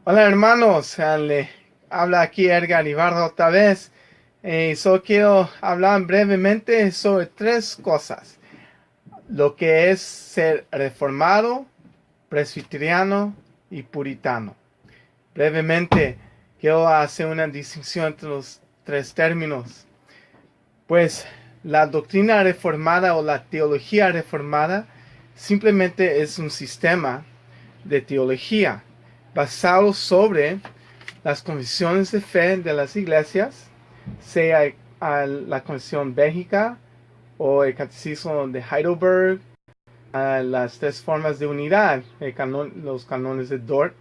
Hola hermanos, le habla aquí Edgar Ibarra otra vez. Solo quiero hablar brevemente sobre tres cosas. Lo que es ser reformado, presbiteriano y puritano. Brevemente, quiero hacer una distinción entre los tres términos. Pues la doctrina reformada o la teología reformada simplemente es un sistema de teología basado sobre las confesiones de fe de las iglesias, sea la confesión bélica o el catecismo de Heidelberg, las tres formas de unidad, los canones de Dort,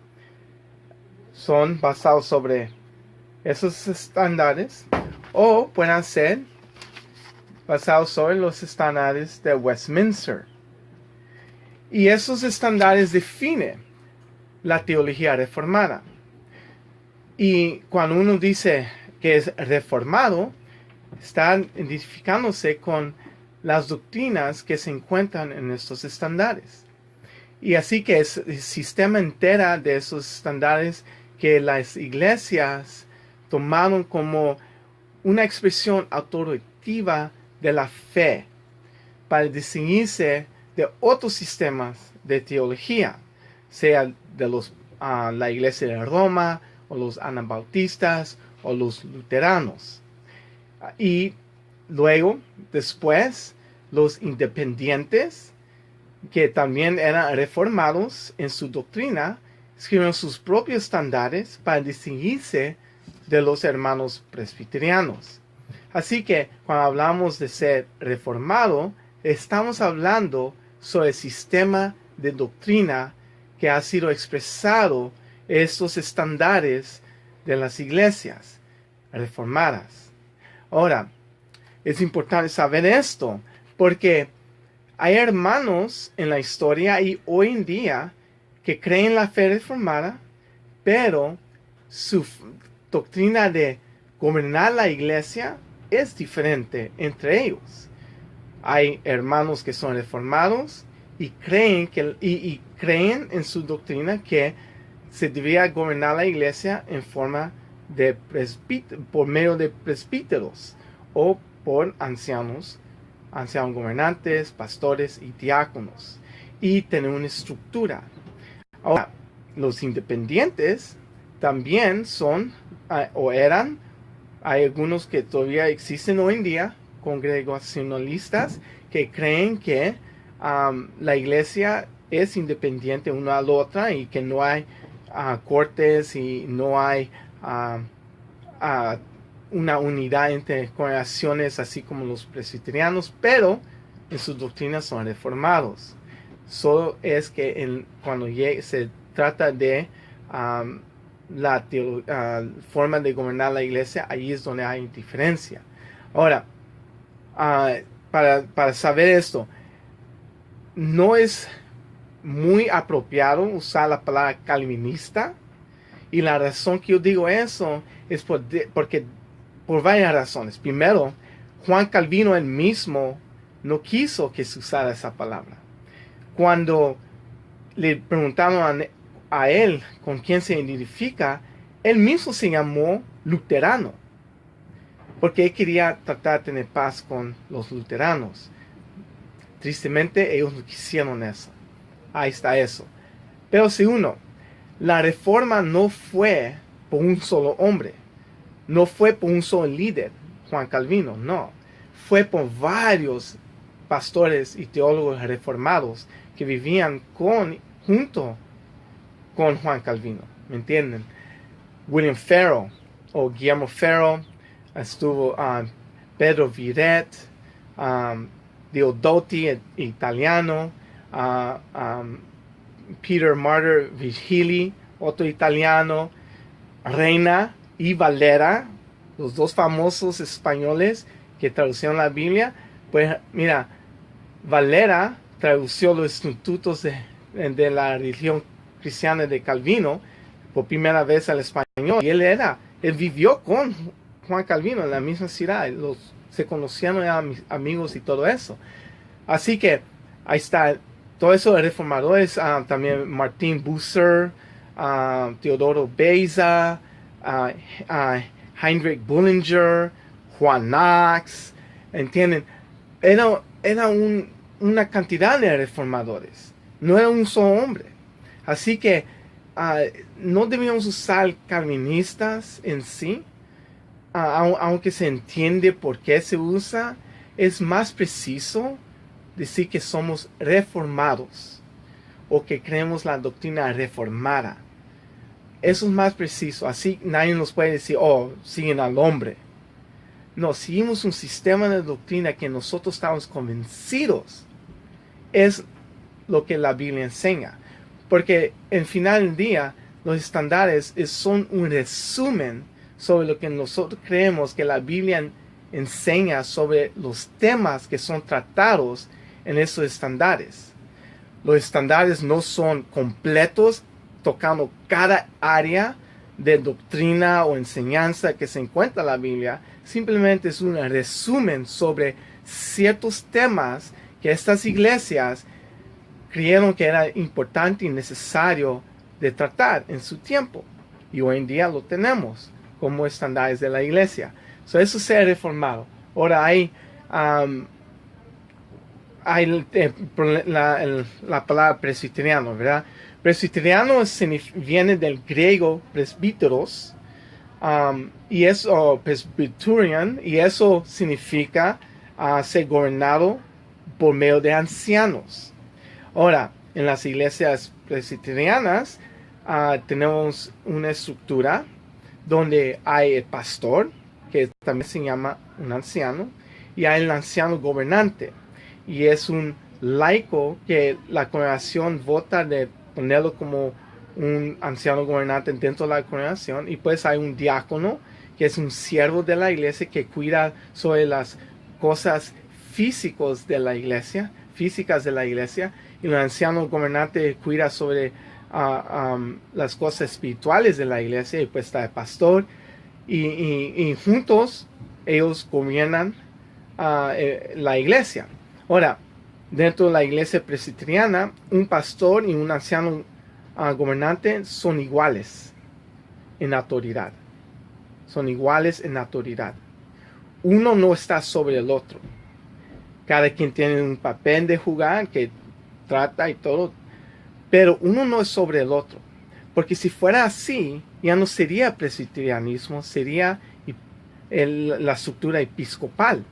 son basados sobre esos estándares o pueden ser basados sobre los estándares de Westminster. Y esos estándares definen la teología reformada. Y cuando uno dice que es reformado, está identificándose con las doctrinas que se encuentran en estos estándares. Y así que es el sistema entero de esos estándares que las iglesias tomaron como una expresión autoritativa de la fe para distinguirse de otros sistemas de teología, sea de la iglesia de Roma, o los anabautistas, o los luteranos. Y luego, después, los independientes, que también eran reformados en su doctrina, escribieron sus propios estándares para distinguirse de los hermanos presbiterianos. Así que cuando hablamos de ser reformado, estamos hablando sobre el sistema de doctrina que ha sido expresado en estos estándares de las iglesias reformadas. Ahora, es importante saber esto porque hay hermanos en la historia y hoy en día que creen la fe reformada, pero su doctrina de gobernar la iglesia es diferente entre ellos. Hay hermanos que son reformados y creen en su doctrina que se debería gobernar la iglesia en forma de por medio de presbíteros o por ancianos gobernantes, pastores y diáconos, y tener una estructura. Ahora, los independientes también son o eran, hay algunos que todavía existen hoy en día, congregacionalistas que creen que la iglesia es independiente una a la otra y que no hay cortes y no hay una unidad entre congregaciones así como los presbiterianos, pero en sus doctrinas son reformados. Solo es que cuando se trata de la forma de gobernar la iglesia, ahí es donde hay diferencia. Ahora, para saber esto, no es muy apropiado usar la palabra calvinista, y la razón que yo digo eso es porque por varias razones. Primero, Juan Calvino él mismo no quiso que se usara esa palabra. Cuando le preguntaron a él con quién se identifica, él mismo se llamó luterano, porque él quería tratar de tener paz con los luteranos. Tristemente, ellos no quisieron eso. Ahí está eso. Pero segundo, la reforma no fue por un solo hombre. No fue por un solo líder, Juan Calvino, no. Fue por varios pastores y teólogos reformados que vivían junto con Juan Calvino. ¿Me entienden? William Farel o Guillermo Farel, estuvo Pedro Viret, Diodotti, italiano, Peter Martyr Vigili, otro italiano, Reina y Valera, los dos famosos españoles que traducieron la Biblia. Pues mira, Valera tradució los estatutos de la religión cristiana de Calvino por primera vez al español, y él vivió con Juan Calvino en la misma ciudad, se conocieron, eran amigos y todo eso. Así que ahí está, todo eso de reformadores, también Martín Bucer, Teodoro Beza, ah, ah, Heinrich Bullinger, Juan Knox, ¿entienden? Era una cantidad de reformadores, no era un solo hombre. Así que no debíamos usar calvinistas en sí, aunque se entiende por qué se usa. Es más preciso decir que somos reformados o que creemos la doctrina reformada. Eso es más preciso. Así nadie nos puede decir, oh, siguen al hombre. No, seguimos un sistema de doctrina que nosotros estamos convencidos es lo que la Biblia enseña. Porque en final del día, los estándares son un resumen sobre lo que nosotros creemos que la Biblia enseña sobre los temas que son tratados en esos estándares. Los estándares no son completos, tocando cada área de doctrina o enseñanza que se encuentra en la Biblia. Simplemente es un resumen sobre ciertos temas que estas iglesias creyeron que era importante y necesario de tratar en su tiempo. Y hoy en día lo tenemos como estándares de la iglesia. Eso se ha reformado. Ahora hay la palabra presbiteriano, ¿verdad? Presbiteriano viene del griego presbíteros, y eso, presbyterian, y eso significa ser gobernado por medio de ancianos. Ahora, en las iglesias presbiterianas tenemos una estructura donde hay el pastor, que también se llama un anciano, y hay el anciano gobernante, y es un laico que la congregación vota de ponerlo como un anciano gobernante dentro de la congregación. Y pues hay un diácono, que es un siervo de la iglesia que cuida sobre las cosas físicas de la iglesia, y el anciano gobernante cuida sobre las cosas espirituales de la iglesia. Y pues está el pastor, y juntos ellos gobiernan la iglesia. Ahora, dentro de la iglesia presbiteriana, un pastor y un anciano gobernante son iguales en autoridad. Son iguales en autoridad. Uno no está sobre el otro. Cada quien tiene un papel de jugar que trata y todo, pero uno no es sobre el otro. Porque si fuera así, ya no sería presbiterianismo, sería la estructura episcopal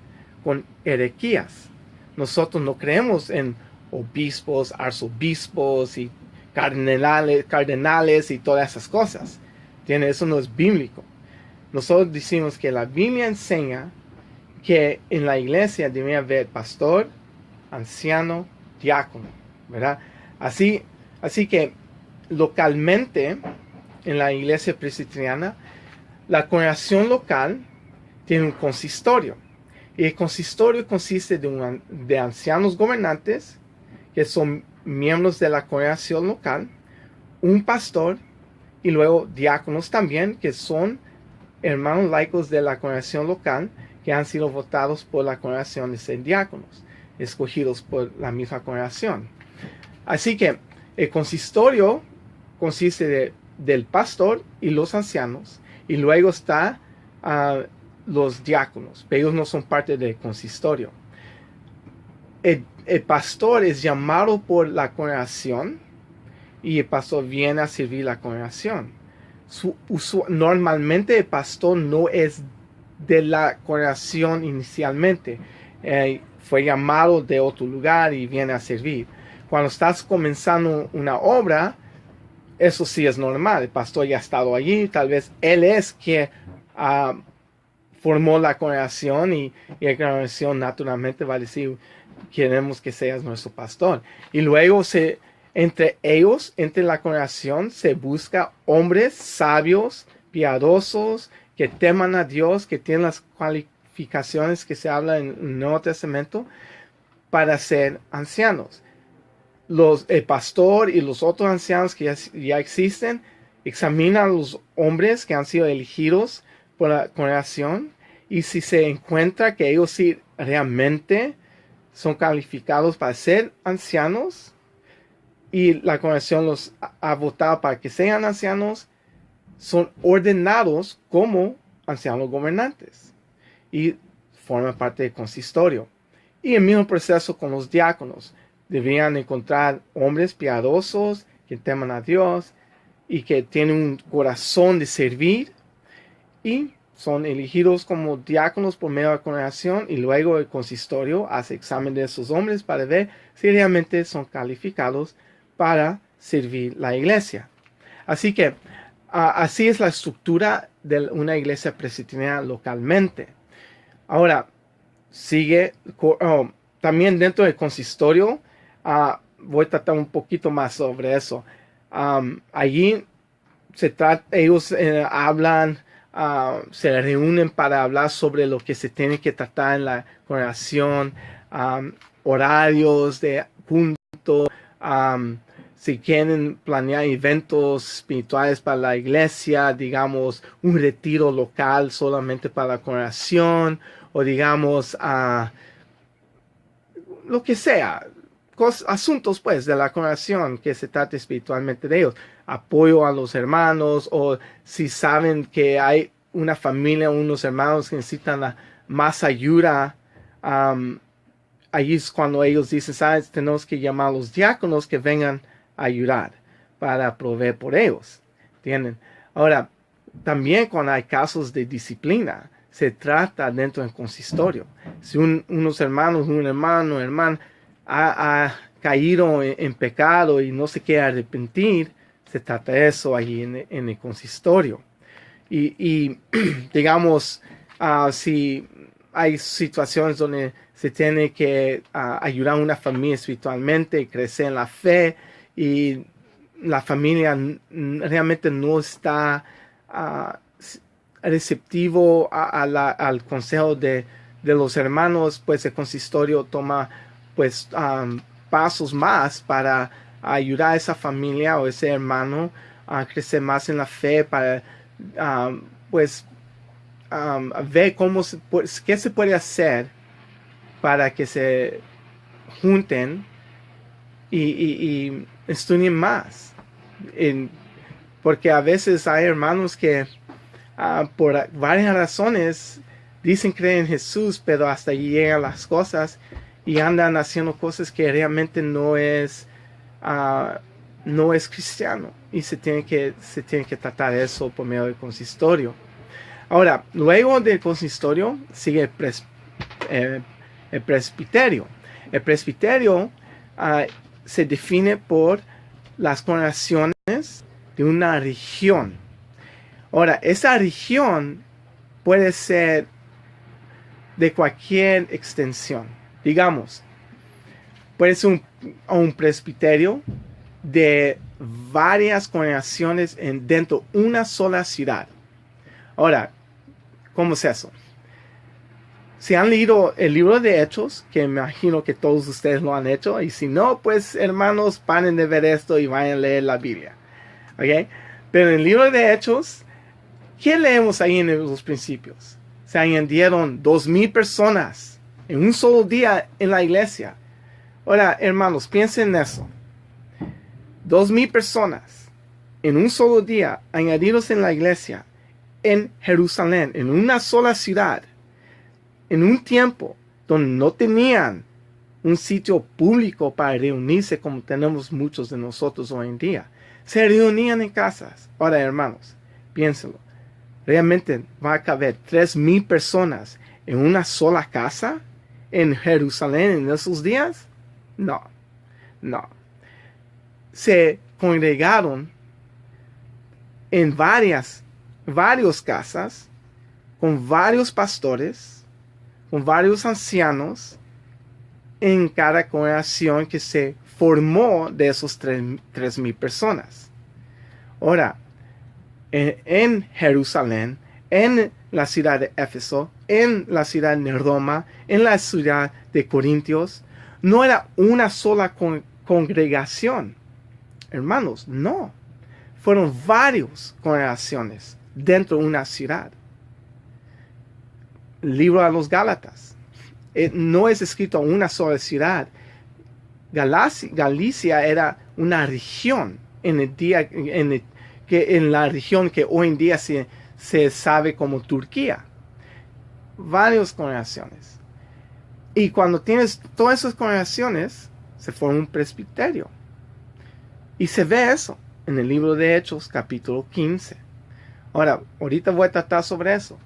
con herejías. Nosotros no creemos en obispos, arzobispos y cardenales y todas esas cosas. Eso no es bíblico. Nosotros decimos que la Biblia enseña que en la iglesia debe haber pastor, anciano, diácono, ¿verdad? Así que localmente en la iglesia presbiteriana, la congregación local tiene un consistorio. Y el consistorio consiste de ancianos gobernantes, que son miembros de la congregación local, un pastor, y luego diáconos también, que son hermanos laicos de la congregación local, que han sido votados por la congregación de ser diáconos, escogidos por la misma congregación. Así que el consistorio consiste del pastor y los ancianos, y luego está los diáconos, pero ellos no son parte del consistorio. El pastor es llamado por la congregación, y el pastor viene a servir la congregación. Normalmente el pastor no es de la congregación inicialmente. Fue llamado de otro lugar y viene a servir. Cuando estás comenzando una obra, eso sí es normal. El pastor ya ha estado allí, tal vez él es quien formó la congregación, y la congregación naturalmente va a decir, queremos que seas nuestro pastor. Y luego entre la congregación, se busca hombres sabios, piadosos, que teman a Dios, que tienen las cualificaciones que se habla en el Nuevo Testamento para ser ancianos. El pastor y los otros ancianos que ya existen examinan a los hombres que han sido elegidos por la congregación, y si se encuentra que ellos sí realmente son calificados para ser ancianos, y la congregación los ha votado para que sean ancianos, son ordenados como ancianos gobernantes y forman parte del consistorio. Y el mismo proceso con los diáconos. Deberían encontrar hombres piadosos que teman a Dios y que tienen un corazón de servir, y son elegidos como diáconos por medio de la congregación, y luego el consistorio hace examen de esos hombres para ver si realmente son calificados para servir la iglesia. Así que así es la estructura de una iglesia presbiteriana localmente. Ahora, sigue también dentro del consistorio. Voy a tratar un poquito más sobre eso. Allí ellos hablan, se reúnen para hablar sobre lo que se tiene que tratar en la congregación, horarios de culto, si quieren planear eventos espirituales para la iglesia, digamos un retiro local solamente para la congregación, o digamos lo que sea, asuntos pues de la congregación que se trate espiritualmente de ellos, apoyo a los hermanos, o si saben que hay una familia, unos hermanos que necesitan más ayuda, ahí es cuando ellos dicen, ¿sabes? Tenemos que llamar a los diáconos que vengan a ayudar para proveer por ellos, ¿entienden? Ahora, también cuando hay casos de disciplina, se trata dentro del consistorio. Si unos hermanos, un hermana ha caído en pecado y no se quiere arrepentir, se trata de eso allí en el consistorio. Y digamos, si hay situaciones donde se tiene que ayudar a una familia espiritualmente y crecer en la fe, y la familia realmente no está receptivo al consejo de los hermanos, pues el consistorio toma pues pasos más para ayudar a esa familia o ese hermano a crecer más en la fe, para pues ver qué se puede hacer para que se junten y estudien más. Porque a veces hay hermanos que por varias razones dicen creer en Jesús, pero hasta allí llegan las cosas y andan haciendo cosas que realmente no es cristiano, y se tiene que tratar eso por medio del consistorio. Ahora, luego del consistorio sigue el presbiterio. El presbiterio se define por las congregaciones de una región. Ahora, esa región puede ser de cualquier extensión. Digamos, puede ser un presbiterio de varias congregaciones dentro de una sola ciudad. Ahora, ¿cómo es eso? Si han leído el libro de Hechos, que me imagino que todos ustedes lo han hecho, y si no, pues hermanos, paren de ver esto y vayan a leer la Biblia. ¿Ok? Pero en el libro de Hechos, ¿qué leemos ahí en los principios? Se añadieron 2,000 personas en un solo día en la iglesia. Ahora, hermanos, piensen en eso. 2,000 personas en un solo día añadidos en la iglesia en Jerusalén, en una sola ciudad, en un tiempo donde no tenían un sitio público para reunirse como tenemos muchos de nosotros hoy en día. Se reunían en casas. Ahora, hermanos, piénsenlo. ¿Realmente va a caber 3,000 personas en una sola casa en Jerusalén en esos días? No. Se congregaron en varias casas, con varios pastores, con varios ancianos, en cada congregación que se formó de esos 3,000 personas. Ahora, en Jerusalén, en la ciudad de Éfeso, en la ciudad de Roma, en la ciudad de Corintios, no era una sola congregación. Hermanos, no. Fueron varias congregaciones dentro de una ciudad. El libro de los Gálatas no es escrito en una sola ciudad. Galicia era una región en la región que hoy en día se sabe como Turquía. Varias congregaciones. Y cuando tienes todas esas congregaciones, se forma un presbiterio. Y se ve eso en el libro de Hechos, capítulo 15. Ahora, ahorita voy a tratar sobre eso.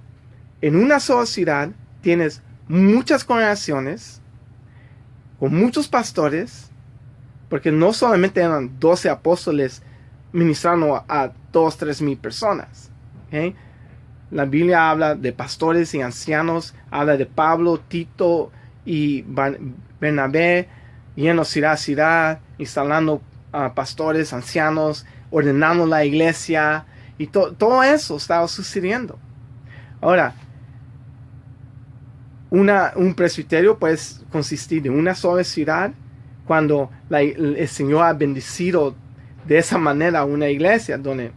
En una sola ciudad tienes muchas congregaciones, con muchos pastores, porque no solamente eran 12 apóstoles ministrando a 2,000-3,000 personas. ¿Okay? La Biblia habla de pastores y ancianos, habla de Pablo, Tito y Bernabé, yendo ciudad a ciudad, instalando pastores, ancianos, ordenando la iglesia, y todo eso estaba sucediendo. Ahora, un presbiterio puede consistir de una sola ciudad. Cuando el Señor ha bendecido de esa manera una iglesia donde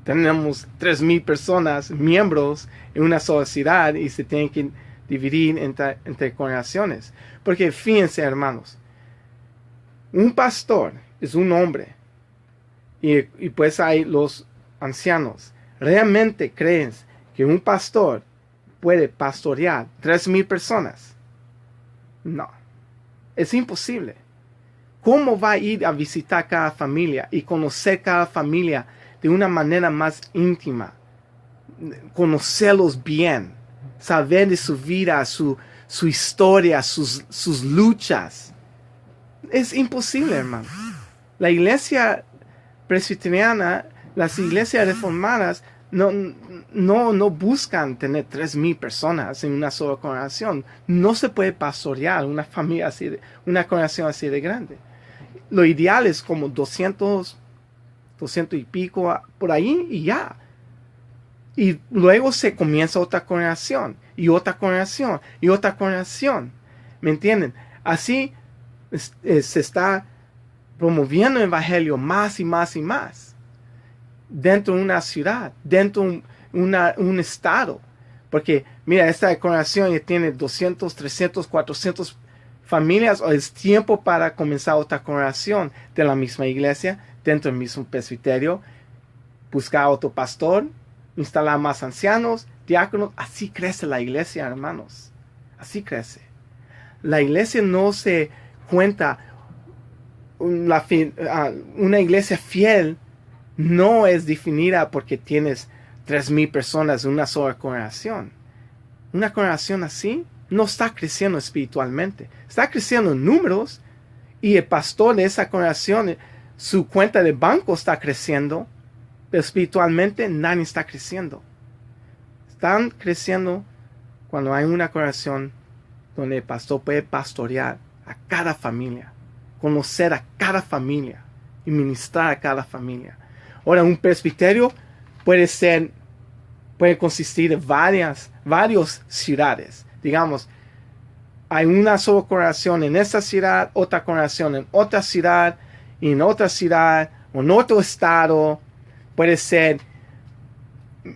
tenemos 3,000 personas, miembros en una sola ciudad, y se tienen que dividir entre congregaciones. Porque fíjense, hermanos, un pastor es un hombre, y pues hay los ancianos. ¿Realmente crees que un pastor puede pastorear 3,000 personas? No, es imposible. ¿Cómo va a ir a visitar cada familia y conocer cada familia de una manera más íntima? Conocerlos bien, saber de su vida, su historia, sus luchas. Es imposible, hermano. La iglesia presbiteriana, las iglesias reformadas, no buscan tener 3,000 personas en una sola congregación. No se puede pastorear una familia una congregación así de grande. Lo ideal es como 200 y pico por ahí, y ya. Y luego se comienza otra congregación, y otra congregación, y otra congregación. ¿Me entienden? Así se está promoviendo el evangelio más y más y más. Dentro de una ciudad, dentro de un estado. Porque, mira, esta congregación ya tiene 200, 300, 400 familias. Es tiempo para comenzar otra congregación de la misma iglesia, dentro del mismo presbiterio. Buscar otro pastor, instalar más ancianos, diáconos. Así crece la iglesia, hermanos. Así crece. La iglesia no se cuenta. Una iglesia fiel no es definida porque tienes 3,000 personas en una sola congregación. Una congregación así no está creciendo espiritualmente. Está creciendo en números, y el pastor de esa congregación, su cuenta de banco está creciendo, pero espiritualmente nadie está creciendo. Están creciendo cuando hay una congregación donde el pastor puede pastorear a cada familia, conocer a cada familia y ministrar a cada familia. Ahora, un presbiterio puede consistir de varias ciudades. Digamos, hay una sola congregación en esta ciudad, otra congregación en otra ciudad, y en otra ciudad, o en otro estado. Puede ser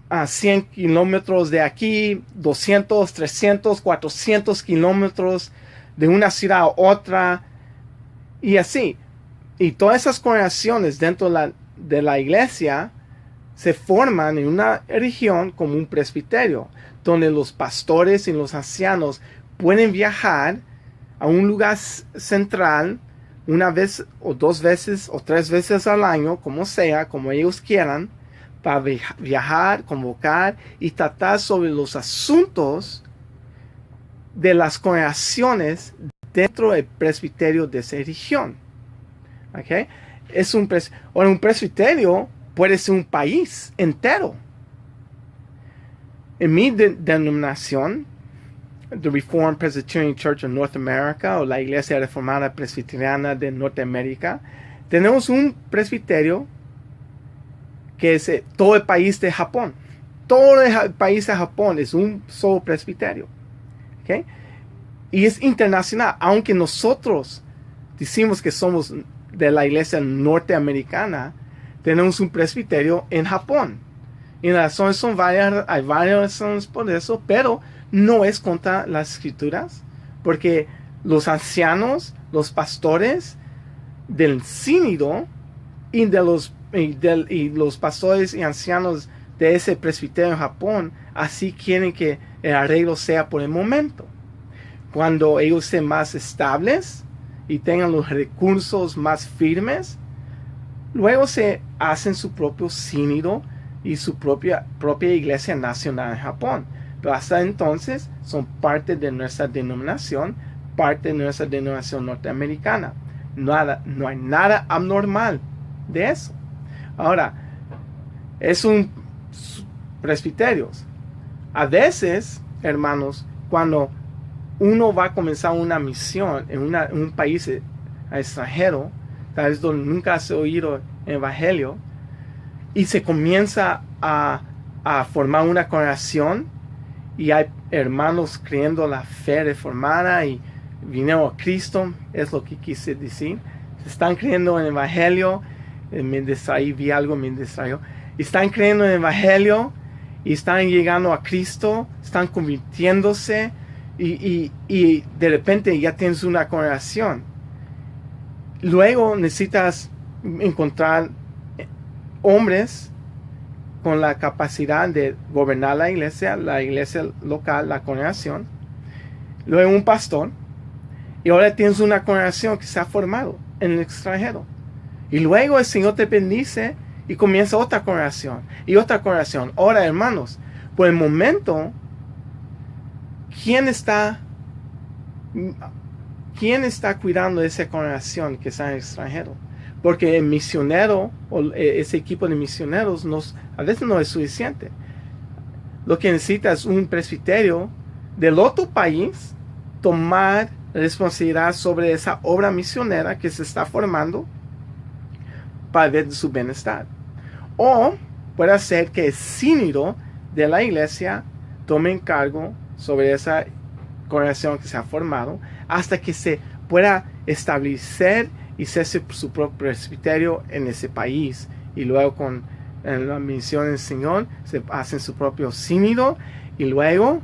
a 100 kilómetros de aquí, 200, 300, 400 kilómetros de una ciudad a otra, y así. Y todas esas congregaciones dentro de la iglesia se forman en una región como un presbiterio, donde los pastores y los ancianos pueden viajar a un lugar central una vez o 2 veces o 3 veces al año, como sea, como ellos quieran, para viajar, convocar y tratar sobre los asuntos de las congregaciones dentro del presbiterio de esa región. ¿Okay? Un presbiterio puede ser un país entero. En mi denominación, The Reformed Presbyterian Church of North America, o la Iglesia Reformada Presbiteriana de Norteamérica, tenemos un presbiterio que es todo el país de Japón. Todo el país de Japón es un solo presbiterio. ¿Okay? Y es internacional, aunque nosotros decimos que somos de la iglesia norteamericana, tenemos un presbiterio en Japón. Y las razones son varias, hay varias razones por eso, pero no es contra las escrituras, porque los ancianos, los pastores del sínodo, y los pastores y ancianos de ese presbiterio en Japón así quieren que el arreglo sea por el momento. Cuando ellos sean más estables y tengan los recursos más firmes, luego se hacen su propio sínodo y su propia iglesia nacional en Japón. Pero hasta entonces son parte de nuestra denominación, parte de nuestra denominación norteamericana. No hay nada abnormal de eso. Ahora, es un presbiterios. A veces, hermanos, cuando uno va a comenzar una misión en un país extranjero, tal vez donde nunca has oído el evangelio, y se comienza a formar una congregación, y hay hermanos creyendo la fe reformada y vinieron a Cristo, es lo que quise decir. Se están creyendo en el evangelio, me distraí, vi algo, me distrayó. Están creyendo en el evangelio y están llegando a Cristo, están convirtiéndose y de repente ya tienes una congregación. Luego necesitas encontrar hombres con la capacidad de gobernar la iglesia local, la congregación. Luego un pastor. Y ahora tienes una congregación que se ha formado en el extranjero. Y luego el Señor te bendice y comienza otra congregación y otra congregación. Ahora, hermanos, por el momento, ¿quién está cuidando de esa congregación que está en el extranjero? Porque el misionero o ese equipo de misioneros a veces no es suficiente. Lo que necesita es un presbiterio del otro país tomar responsabilidad sobre esa obra misionera que se está formando para ver su bienestar. O puede ser que el sínodo de la iglesia tome encargo sobre esa congregación que se ha formado hasta que se pueda establecer y ser su propio presbiterio en ese país. Y luego con la misión del Señor se hacen su propio sínodo y luego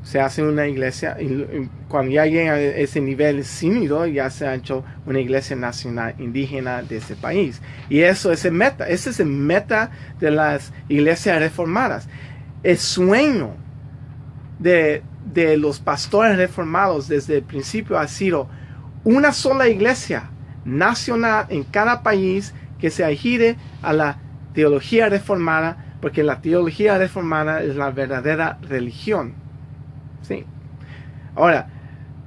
se hace una iglesia. Y cuando ya llega a ese nivel de sínodo, ya se ha hecho una iglesia nacional indígena de ese país. Y eso es el meta. Ese es el meta de las iglesias reformadas. El sueño de los pastores reformados desde el principio ha sido una sola iglesia nacional en cada país que se adhiere a la teología reformada, porque la teología reformada es la verdadera religión. ¿Sí? Ahora,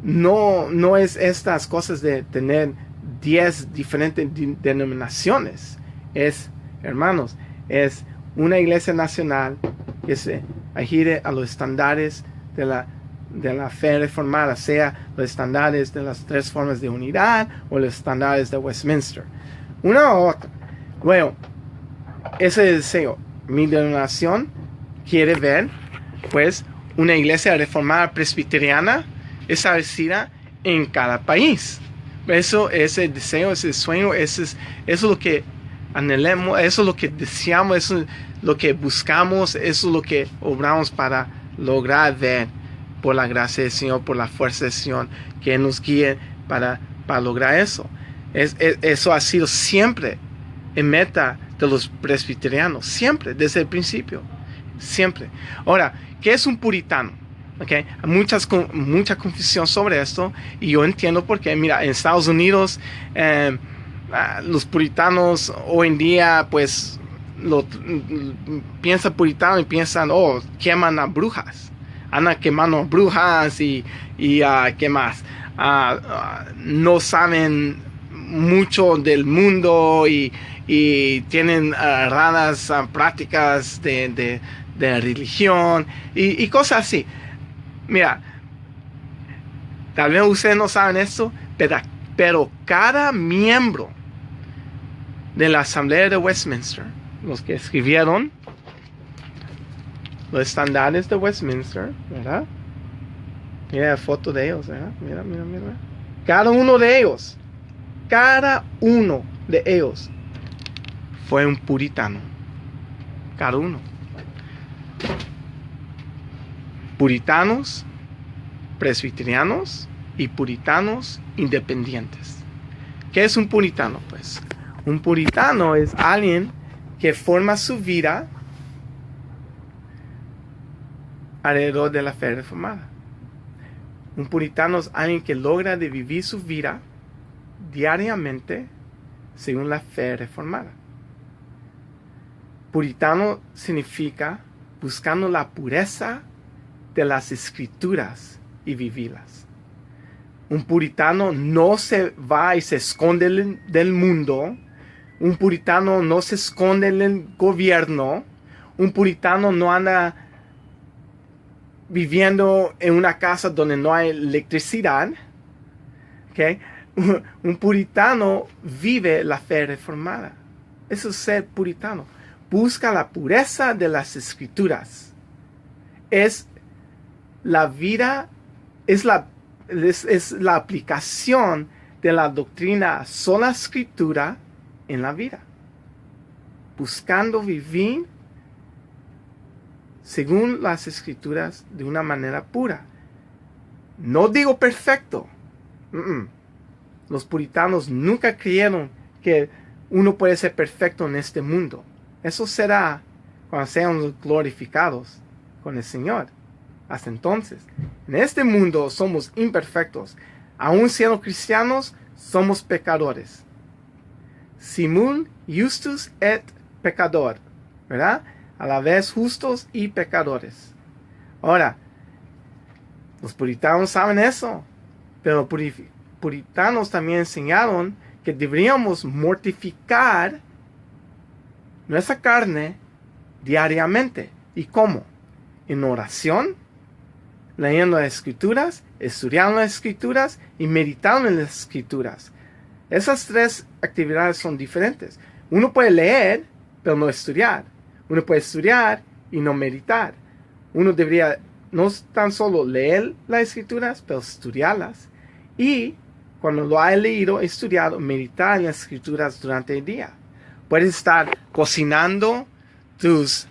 no es estas cosas de tener 10 diferentes denominaciones. Hermanos, es una iglesia nacional que se adhiere a los estándares de la fe reformada, sea los estándares de las 3 formas de unidad o los estándares de Westminster. Una u otra. Bueno, ese es el deseo. Mi denominación quiere ver, pues, una iglesia reformada presbiteriana establecida en cada país. Eso es el deseo, ese es el sueño, eso es lo que anhelamos, eso es lo que deseamos, eso es lo que buscamos, eso es lo que obramos para lograr ver, por la gracia del Señor, por la fuerza del Señor, que nos guíe para lograr eso. Eso ha sido siempre en meta de los presbiterianos, siempre, desde el principio, siempre. Ahora, ¿qué es un puritano? Okay. Hay mucha confusión sobre esto y yo entiendo por qué. Mira, en Estados Unidos los puritanos hoy en día pues piensan puritano y piensan, queman a brujas, andan quemando brujas y ¿qué más? No saben mucho del mundo y tienen raras prácticas de religión y cosas así. Mira, tal vez ustedes no saben esto, pero cada miembro de la Asamblea de Westminster, los que escribieron los estándares de Westminster, ¿verdad? Mira la foto de ellos, ¿verdad? Mira. Cada uno de ellos fue un puritano. Cada uno. Puritanos, presbiterianos y puritanos independientes. ¿Qué es un puritano? Pues Un puritano es alguien que forma su vida alrededor de la fe reformada. Un puritano es alguien que logra de vivir su vida diariamente según la fe reformada. Puritano significa buscando la pureza de las escrituras y vivirlas. Un puritano no se va y se esconde del mundo. Un puritano no se esconde en el gobierno. Un puritano no anda viviendo en una casa donde no hay electricidad. ¿Okay? Un puritano vive la fe reformada. Eso es ser puritano. Busca la pureza de las escrituras. Es la vida, es la aplicación de la doctrina sola escritura en la vida. Buscando vivir según las escrituras de una manera pura. No digo perfecto. Los puritanos nunca creyeron que uno puede ser perfecto en este mundo. Eso será cuando seamos glorificados con el Señor. Hasta entonces, en este mundo somos imperfectos. Aún siendo cristianos, somos pecadores. Simul justus et pecador. ¿Verdad? A la vez justos y pecadores. Ahora, los puritanos saben eso. Pero puritanos también enseñaron que deberíamos mortificar nuestra carne diariamente. ¿Y cómo? En oración, leyendo las escrituras, estudiando las escrituras y meditando en las escrituras. Esas tres actividades son diferentes. Uno puede leer, pero no estudiar. Uno puede estudiar y no meditar. Uno debería no tan solo leer las escrituras, pero estudiarlas. Y cuando lo haya leído, estudiado, meditar en las escrituras durante el día. Puedes estar cocinando tus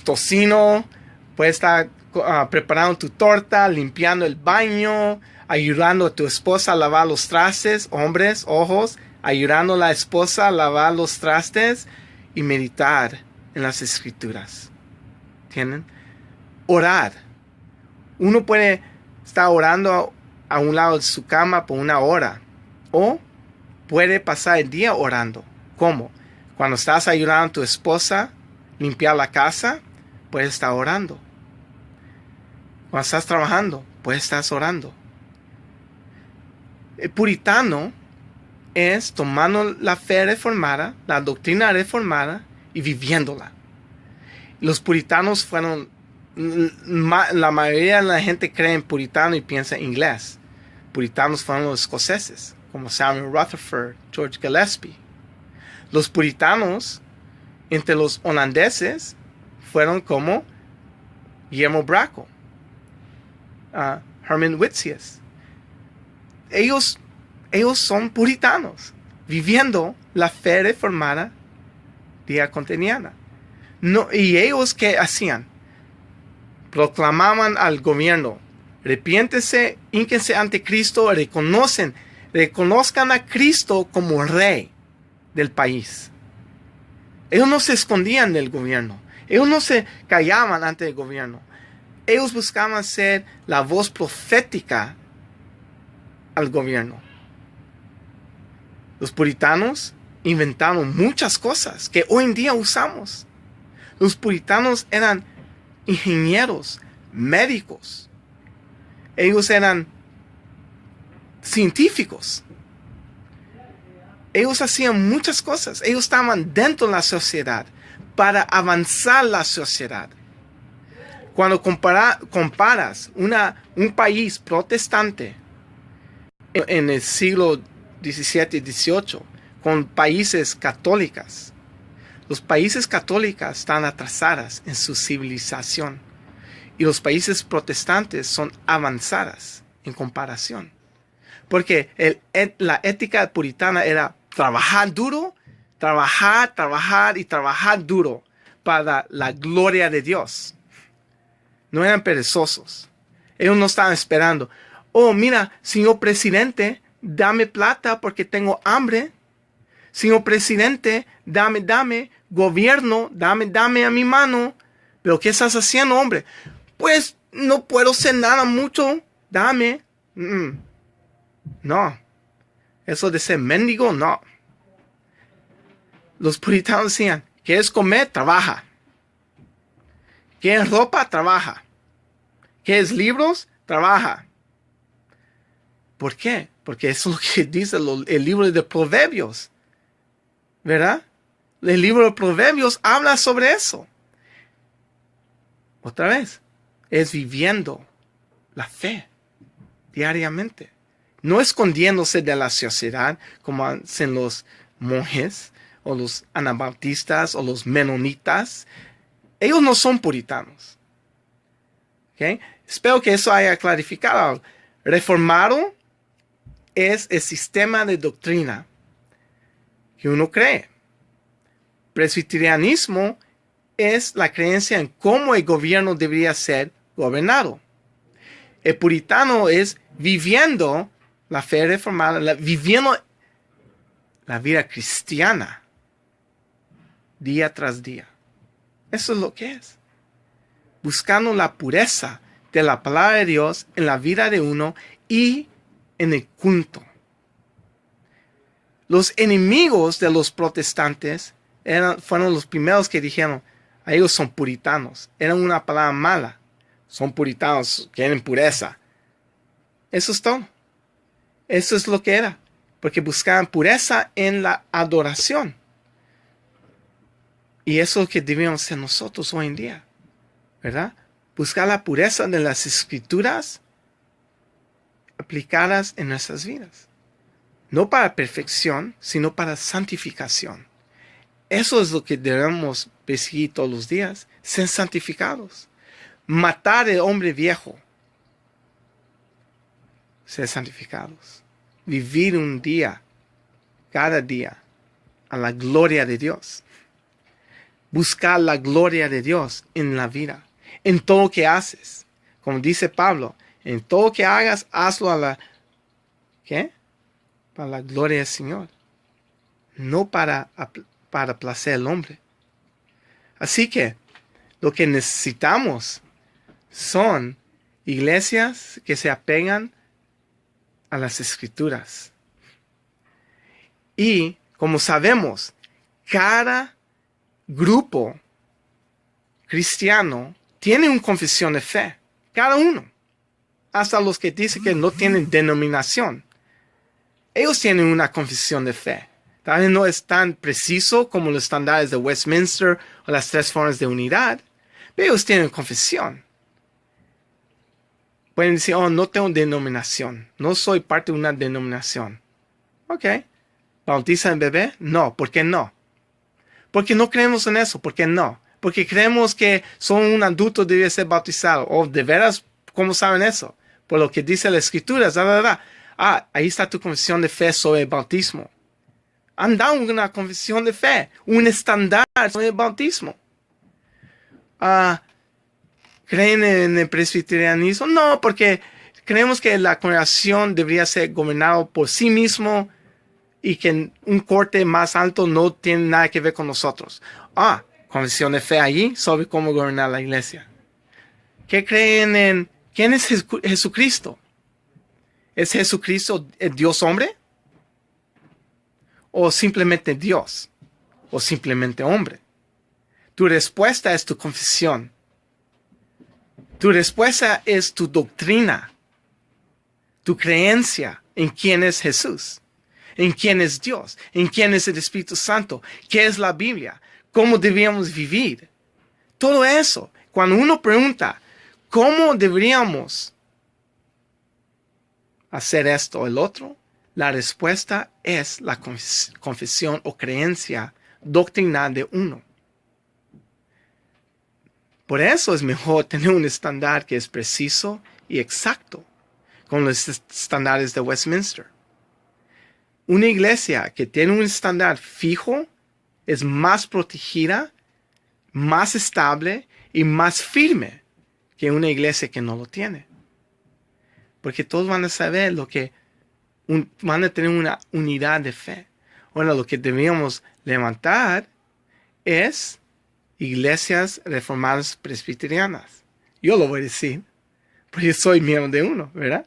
tocino, puedes estar preparando tu torta, limpiando el baño, ayudando a tu esposa a lavar los trastes, hombres, ojos, ayudando a la esposa a lavar los trastes y meditar en las escrituras. ¿Entienden? Orar. Uno puede estar orando a un lado de su cama por una hora o puede pasar el día orando. ¿Cómo? Cuando estás ayudando a tu esposa a limpiar la casa, puedes estar orando. Cuando estás trabajando, puedes estar orando. El puritano es tomando la fe reformada, la doctrina reformada y viviéndola. Los puritanos fueron, la mayoría de la gente cree en puritano y piensa en inglés. Puritanos fueron los escoceses, como Samuel Rutherford, George Gillespie. Los puritanos entre los holandeses fueron como Guillermo Braco, Herman Witsius. Ellos son puritanos, viviendo la fe reformada diaconiana. No, y ellos, ¿qué hacían? Proclamaban al gobierno: arrepiéntese, hínquense ante Cristo, reconozcan a Cristo como rey del país. Ellos no se escondían del gobierno. Ellos no se callaban ante el gobierno. Ellos buscaban ser la voz profética al gobierno. Los puritanos inventaron muchas cosas que hoy en día usamos. Los puritanos eran ingenieros, médicos. Ellos eran científicos. Ellos hacían muchas cosas. Ellos estaban dentro de la sociedad para avanzar la sociedad. Cuando comparas un país protestante en el siglo XVII y XVIII con países católicos, los países católicos están atrasadas en su civilización y los países protestantes son avanzadas en comparación. Porque la ética puritana era trabajar duro, trabajar y trabajar duro para la gloria de Dios. No eran perezosos. Ellos no estaban esperando: oh, mira, señor presidente, dame plata porque tengo hambre. Señor presidente, dame, gobierno, dame a mi mano. Pero ¿qué estás haciendo, hombre? Pues no puedo hacer nada mucho, dame. No, eso de ser mendigo, no. Los puritanos decían, ¿quieres comer? Trabaja. ¿Quieres ropa? Trabaja. ¿Quieres libros? Trabaja. ¿Por qué? Porque eso es lo que dice el libro de Proverbios. ¿Verdad? El libro de Proverbios habla sobre eso. Otra vez, es viviendo la fe diariamente. No escondiéndose de la sociedad como hacen los monjes o los anabautistas o los menonitas. Ellos no son puritanos. ¿Okay? Espero que eso haya clarificado. Reformado es el sistema de doctrina que uno cree. Presbiterianismo es la creencia en cómo el gobierno debería ser gobernado. El puritano es viviendo la fe reformada, viviendo la vida cristiana día tras día. Eso es lo que es. Buscando la pureza de la palabra de Dios en la vida de uno y en el culto. Los enemigos de los protestantes fueron los primeros que dijeron, ellos son puritanos. Era una palabra mala. Son puritanos, quieren pureza. Eso es todo. Eso es lo que era. Porque buscaban pureza en la adoración. Y eso es lo que debemos hacer nosotros hoy en día. ¿Verdad? Buscar la pureza de las escrituras aplicadas en nuestras vidas. No para perfección, sino para santificación. Eso es lo que debemos perseguir todos los días. Ser santificados. Matar al hombre viejo. Ser santificados. Vivir un día, cada día, a la gloria de Dios. Buscar la gloria de Dios en la vida. En todo lo que haces. Como dice Pablo, en todo lo que hagas, hazlo a la... ¿Qué? Para la gloria del Señor. No para placer al hombre. Así que lo que necesitamos son iglesias que se apegan a las escrituras. Y como sabemos, cada grupo cristiano tiene una confesión de fe. Cada uno. Hasta los que dicen que no tienen denominación. Ellos tienen una confesión de fe. Tal vez no es tan preciso como los estándares de Westminster o las 3 formas de unidad. Pero ellos tienen confesión. Pueden decir, oh, no tengo denominación. No soy parte de una denominación. Ok. ¿Bautizan bebé? No. ¿Por qué no? Porque no creemos en eso. ¿Por qué no? Porque creemos que solo un adulto debe ser bautizado. ¿O de veras cómo saben eso? Por lo que dice la escritura. Ah, ahí está tu confesión de fe sobre el bautismo. Han dado una confesión de fe. Un estándar sobre el bautismo. ¿Creen en el presbiterianismo? No, porque creemos que la congregación debería ser gobernada por sí mismo y que un corte más alto no tiene nada que ver con nosotros. Confesión de fe allí sobre cómo gobernar la iglesia. ¿Qué creen en? ¿Quién es Jesucristo? ¿Es Jesucristo el Dios hombre? ¿O simplemente Dios? ¿O simplemente hombre? Tu respuesta es tu confesión. Tu respuesta es tu doctrina, tu creencia en quién es Jesús, en quién es Dios, en quién es el Espíritu Santo, qué es la Biblia, cómo debíamos vivir. Todo eso, cuando uno pregunta, ¿cómo deberíamos hacer esto o el otro? La respuesta es la confesión o creencia doctrinal de uno. Por eso es mejor tener un estándar que es preciso y exacto, con los estándares de Westminster. Una iglesia que tiene un estándar fijo es más protegida, más estable y más firme que una iglesia que no lo tiene. Porque todos van a saber van a tener una unidad de fe. Bueno, lo que debíamos levantar es iglesias reformadas presbiterianas. Yo lo voy a decir, porque soy miembro de uno, ¿verdad?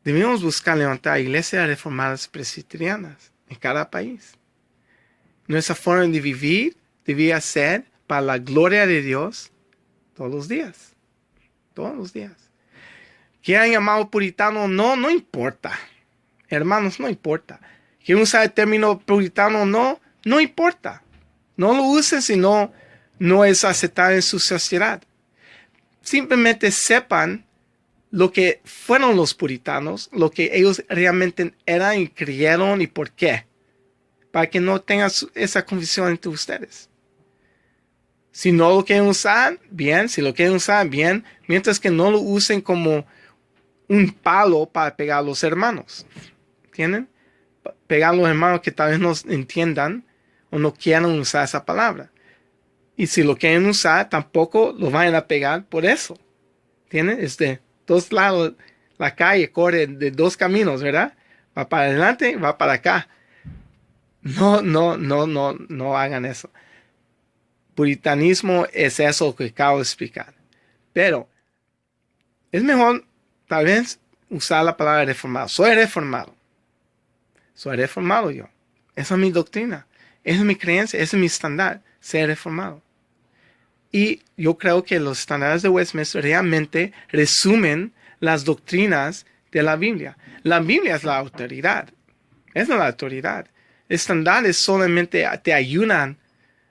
Debemos buscar levantar iglesias reformadas presbiterianas en cada país. Nuestra forma de vivir debía ser para la gloria de Dios todos los días. Todos los días. Que hayan llamado puritano, no importa. Hermanos, no importa. Que usar el término puritano, no importa. No lo usen si no es aceptado en su sociedad. Simplemente sepan lo que fueron los puritanos, lo que ellos realmente eran y creyeron y por qué. Para que no tengan esa confusión entre ustedes. Si no lo quieren usar, bien. Si lo quieren usar, bien. Mientras que no lo usen como un palo para pegar a los hermanos. ¿Entienden? Pegar a los hermanos que tal vez no entiendan o no quieran usar esa palabra. Y si lo quieren usar, tampoco lo vayan a pegar por eso. ¿Entienden? Es de dos lados. La calle corre de dos caminos, ¿verdad? Va para adelante y va para acá. No hagan eso. Puritanismo es eso que acabo de explicar. Pero es mejor tal vez usar la palabra reformado. Soy reformado. Soy reformado yo. Esa es mi doctrina. Esa es mi creencia. Ese es mi estándar. Ser reformado. Y yo creo que los estándares de Westminster realmente resumen las doctrinas de la Biblia. La Biblia es la autoridad. Es la autoridad. Estándares solamente te ayudan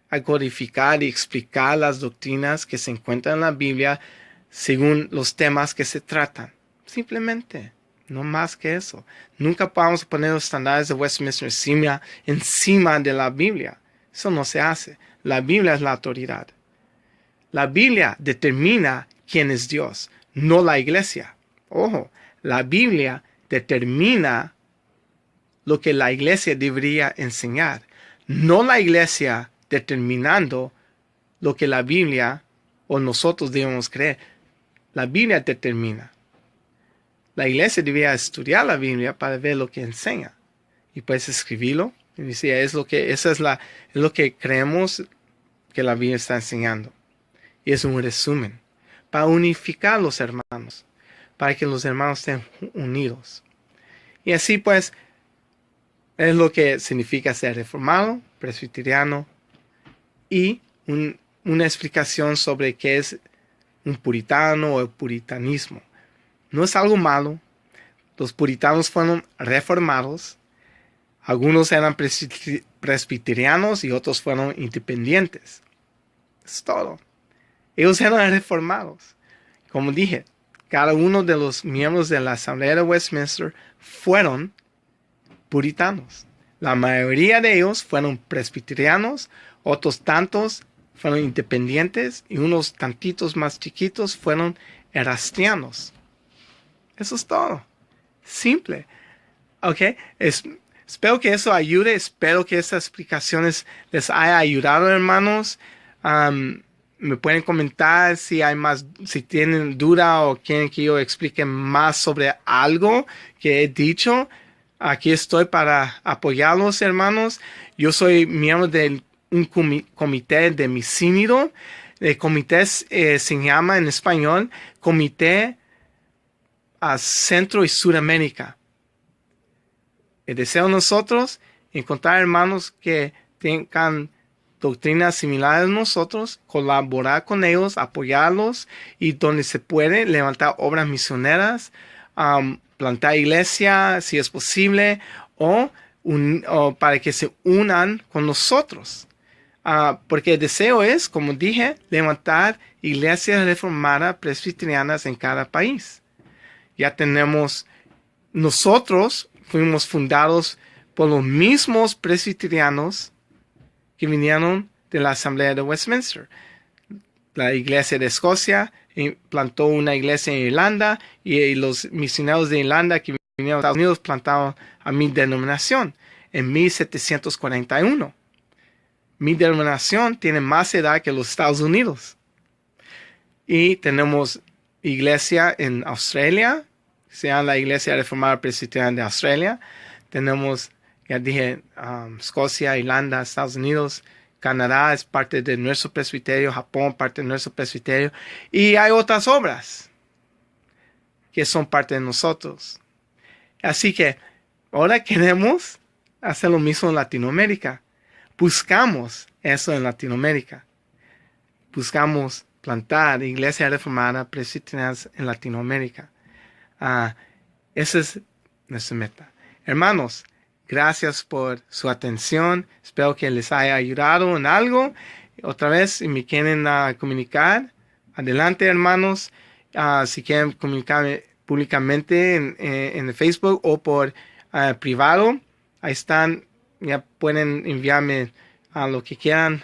a codificar y explicar las doctrinas que se encuentran en la Biblia según los temas que se tratan. Simplemente, no más que eso. Nunca podemos poner los estándares de Westminster encima de la Biblia. Eso no se hace. La Biblia es la autoridad. La Biblia determina quién es Dios, no la iglesia. Ojo, la Biblia determina lo que la iglesia debería enseñar, no la iglesia determinando lo que la Biblia o nosotros debemos creer. La Biblia determina. La iglesia debería estudiar la Biblia para ver lo que enseña y pues escribirlo y decir, es lo que creemos que la Biblia está enseñando. Y es un resumen para unificar a los hermanos, para que los hermanos estén unidos. Y así pues es lo que significa ser reformado, presbiteriano y una explicación sobre qué es un puritano o el puritanismo. No es algo malo. Los puritanos fueron reformados. Algunos eran presbiterianos y otros fueron independientes. Es todo. Ellos eran reformados. Como dije, cada uno de los miembros de la Asamblea de Westminster fueron puritanos. La mayoría de ellos fueron presbiterianos, otros tantos fueron independientes y unos tantitos más chiquitos fueron erastianos. Eso es todo. Simple. ¿Ok? Espero que eso ayude. Espero que esas explicaciones les haya ayudado, hermanos. Me pueden comentar si tienen duda o quieren que yo explique más sobre algo que he dicho. Aquí estoy para apoyarlos, hermanos. Yo soy miembro de un comité de mi sínodo. El comité se llama en español Comité a Centro y Sudamérica. El deseo de nosotros encontrar hermanos que tengan doctrinas similares a nosotros, colaborar con ellos, apoyarlos y donde se puede levantar obras misioneras, plantar iglesia si es posible o para que se unan con nosotros. Porque el deseo es, como dije, levantar iglesias reformadas presbiterianas en cada país. Ya tenemos, nosotros fuimos fundados por los mismos presbiterianos que vinieron de la Asamblea de Westminster. La iglesia de Escocia plantó una iglesia en Irlanda y los misioneros de Irlanda que vinieron a Estados Unidos plantaron a mi denominación en 1741. Mi denominación tiene más edad que los Estados Unidos. Y tenemos iglesia en Australia, se llama la Iglesia Reformada Presbiteriana de Australia. Tenemos Ya dije, Escocia, Irlanda, Estados Unidos, Canadá es parte de nuestro presbiterio, Japón parte de nuestro presbiterio, y hay otras obras que son parte de nosotros. Así que ahora queremos hacer lo mismo en Latinoamérica. Buscamos eso en Latinoamérica. Buscamos plantar iglesia reformada presbiterianas en Latinoamérica. Esa es nuestra meta. Hermanos, gracias por su atención. Espero que les haya ayudado en algo. Otra vez, si me quieren comunicar, adelante, hermanos. Si quieren comunicarme públicamente en el Facebook o por privado, ahí están. Ya pueden enviarme lo que quieran,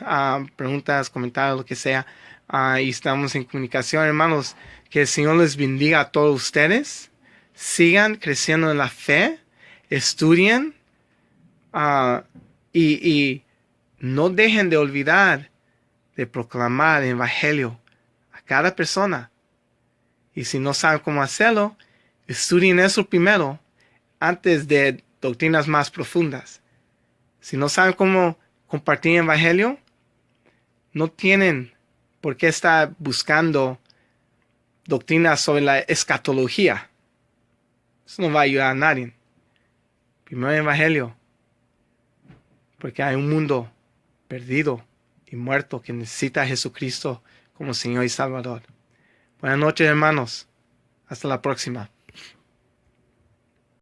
preguntas, comentarios, lo que sea. Y estamos en comunicación, hermanos. Que el Señor les bendiga a todos ustedes. Sigan creciendo en la fe, estudien y no dejen de olvidar de proclamar el Evangelio a cada persona. Y si no saben cómo hacerlo, estudien eso primero antes de doctrinas más profundas. Si no saben cómo compartir el Evangelio, no tienen por qué estar buscando doctrinas sobre la escatología. Eso no va a ayudar a nadie. Primero el Evangelio. Porque hay un mundo perdido y muerto que necesita a Jesucristo como Señor y Salvador. Buenas noches, hermanos. Hasta la próxima.